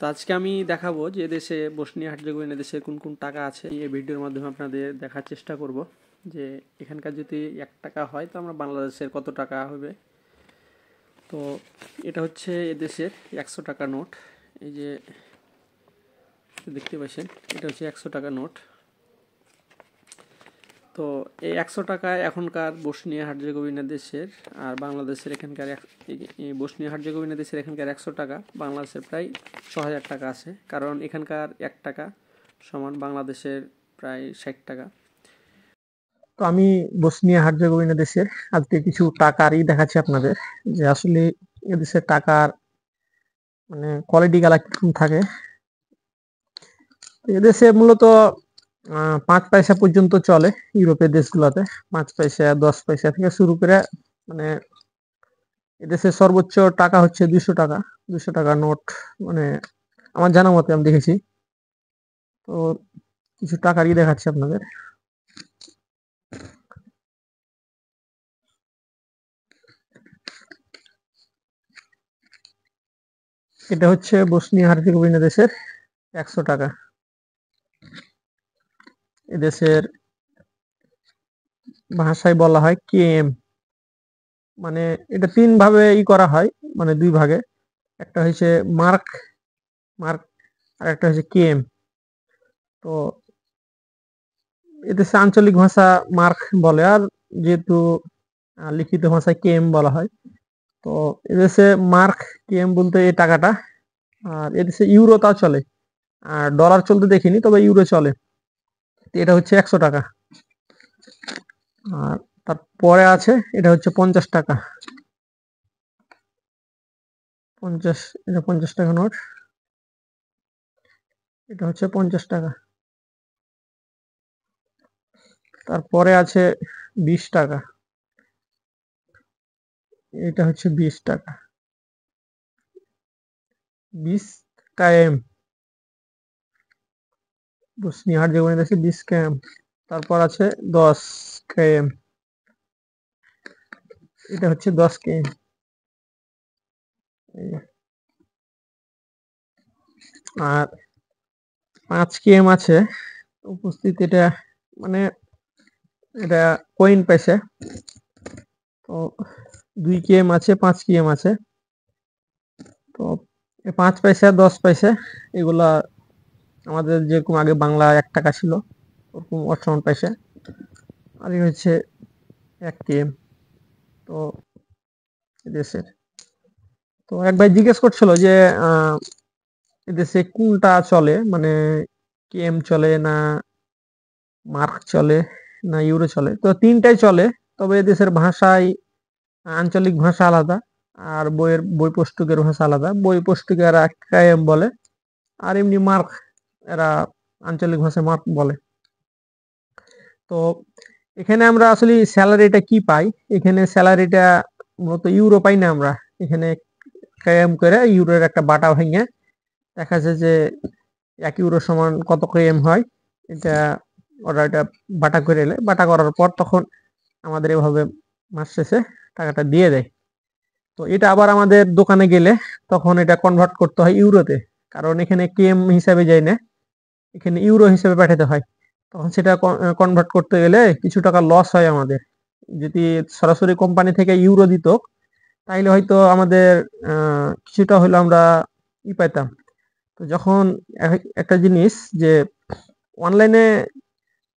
তো আজকে আমি দেখাবো যে দেশে বসনিয়া হার্জেগোভিনা দেশে কোন কোন টাকা আছে। এই ভিডিওর মাধ্যমে আপনাদের দেখার চেষ্টা করব যে এখানকার যদি 1 টাকা হয় তো আমরা বাংলাদেশের কত টাকা হবে। তো এটা হচ্ছে এদেশের 100 টাকা নোট। এই যে দেখতে পাচ্ছেন, এটা হচ্ছে 100 টাকা নোট। তো এই 100 টাকায় এখনকার বসনিয়া হার্জেগোভিনা দেশের আর বাংলাদেশের এখানকার বসনিয়া হার্জেগোভিনা দেশের এখানকার 100 টাকা বাংলাদেশের প্রায় 6000 টাকা আছে, কারণ এখানকার 1 টাকা সমান বাংলাদেশের প্রায় 60 টাকা। তো আমি বসনিয়া হার্জেগোভিনা দেশের আজকে কিছু টাকারই দেখাচ্ছি আপনাদের, যে আসলে এদেশের টাকার মানে কোয়ালিটি গালা কিরকম থাকে। এদেশে মূলত 5 পয়সা পর্যন্ত চলে। ইউরোপের দেশগুলোতে 5 পয়সা 10 পয়সা থেকে শুরু করে মানে এদেশের সর্বোচ্চ টাকা হচ্ছে 200 টাকা। 200 টাকা নোট মানে আমার জানা মতে আমি দেখেছি। তো কিছু টাকারই দেখাচ্ছি আপনাদের। এটা হচ্ছে বসনিয়া হার্জেগোভিনা দেশের 100 টাকা। এদেশের ভাষায় বলা হয় কেএম, মানে এটা 3 ভাবে করা হয়, মানে 2 ভাগে। একটা হচ্ছে মার্ক মার্ক আর একটা হচ্ছে কেএম। তো এদেশে আঞ্চলিক ভাষা মার্ক বলে, আর যেহেতু লিখিত ভাষায় কেএম বলা হয়। তো এদেশে মার্ক কেএম বলতে এই টাকাটা। আর এদেশে ইউরো তাও চলে, আর ডলার চলতে দেখিনি, তবে ইউরো চলে। এটা হচ্ছে 100 টাকা। আর তারপরে আছে এটা হচ্ছে 50 টাকা। 50, এটা 50 টাকা নোট। এটা হচ্ছে 50 টাকা। তারপরে আছে 20 টাকা। এটা হচ্ছে 20 টাকা। 20 কায়েম, বসনিয়া হার্জেগোভিনা দেশে 20 কায়েম। তারপর আছে 10 কায়েম। এটা হচ্ছে 10 কায়েম। আর 5 কেএম আছে উপস্থিত। এটা মানে এটা কয়েন পয়সা। তো 2 কেএম আছে, 5 কেএম আছে। তো 5 পয়সা 10 পয়সা এগুলা আমাদের যেরকম আগে বাংলা 1 টাকা ছিল ওরকম 58 পয়সা। আর এই হচ্ছে 1 কেএম। তো এদেশের তো এক ভাই জিজ্ঞেস করছিল যে এদেশে কোনটা চলে, মানে কেএম চলে না মার্ক চলে না ইউরো চলে। তো 3টাই চলে, তবে এদেশের ভাষায় আঞ্চলিক ভাষা আলাদা, আর বই পুস্তকের ভাষা আলাদা। বই পুস্তকে এরা কায়েম বলে, আর এমনি মার্ক এরা আঞ্চলিক ভাষায় মার্ক বলে। তো এখানে আমরা আসলে স্যালারিটা কি পাই, এখানে স্যালারিটা মূলত ইউরো পাই না আমরা। এখানে কায়েম করে ইউরোর একটা বাটা ভেঙে দেখা যায় যে 1 ইউরো সমান কত কায়েম হয়। এটা ওরা এটা বাটা করে এলে, বাটা করার পর তখন আমাদের এভাবে মাস শেষে টাকাটা দিয়ে দেয়। তো এটা আবার আমাদের দোকানে গেলে তখন এটা কনভার্ট করতে হয় ইউরোতে, কারণ এখানে কেএম হিসাবে যায় না, এখানে ইউরো হিসাবে পাঠাতে হয়। তখন সেটা কনভার্ট করতে গেলে কিছু টাকা লস হয় আমাদের। যদি সরাসরি কোম্পানি থেকে ইউরো দিত তাইলে হয়তো আমাদের কিছুটা হলে আমরা পাইতাম। তো যখন একটা জিনিস যে অনলাইনে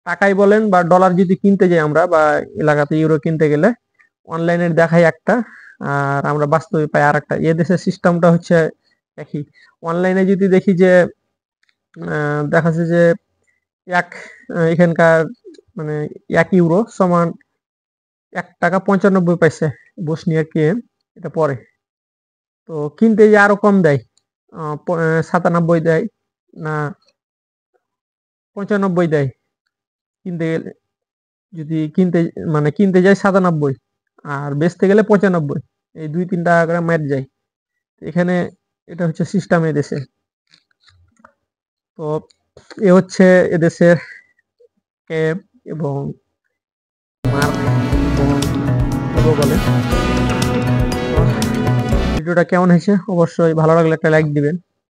টাকাই বলেন বা ডলার যদি কিনতে যাই আমরা, বা এলাকাতে ইউরো কিনতে গেলে অনলাইনে দেখাই একটা আর আমরা বাস্তবে পাই আর একটা। এ দেশের সিস্টেমটা হচ্ছে একই। অনলাইনে যদি দেখি যে দেখাচ্ছে যে এখানকার মানে 1 ইউরো সমান 1 টাকা 95 পয়সা বসনিয়া কেএম এটা পরে। তো কিনতে যে আরো কম দেয়, 97 দেয় না 95 দেয় কিনতে গেলে। যদি কিনতে যায় 97 আর বেচতে গেলে 95, এই 2-3 টাকা করে ম্যাট যায় এখানে। এটা হচ্ছে সিস্টেম এদেশে। তো এ হচ্ছে এদেশের ক্যাব এবং মার্ক এবং ইউরো বলে। ভিডিওটা কেমন হয়েছে অবশ্যই ভালো লাগলে একটা লাইক দিবেন।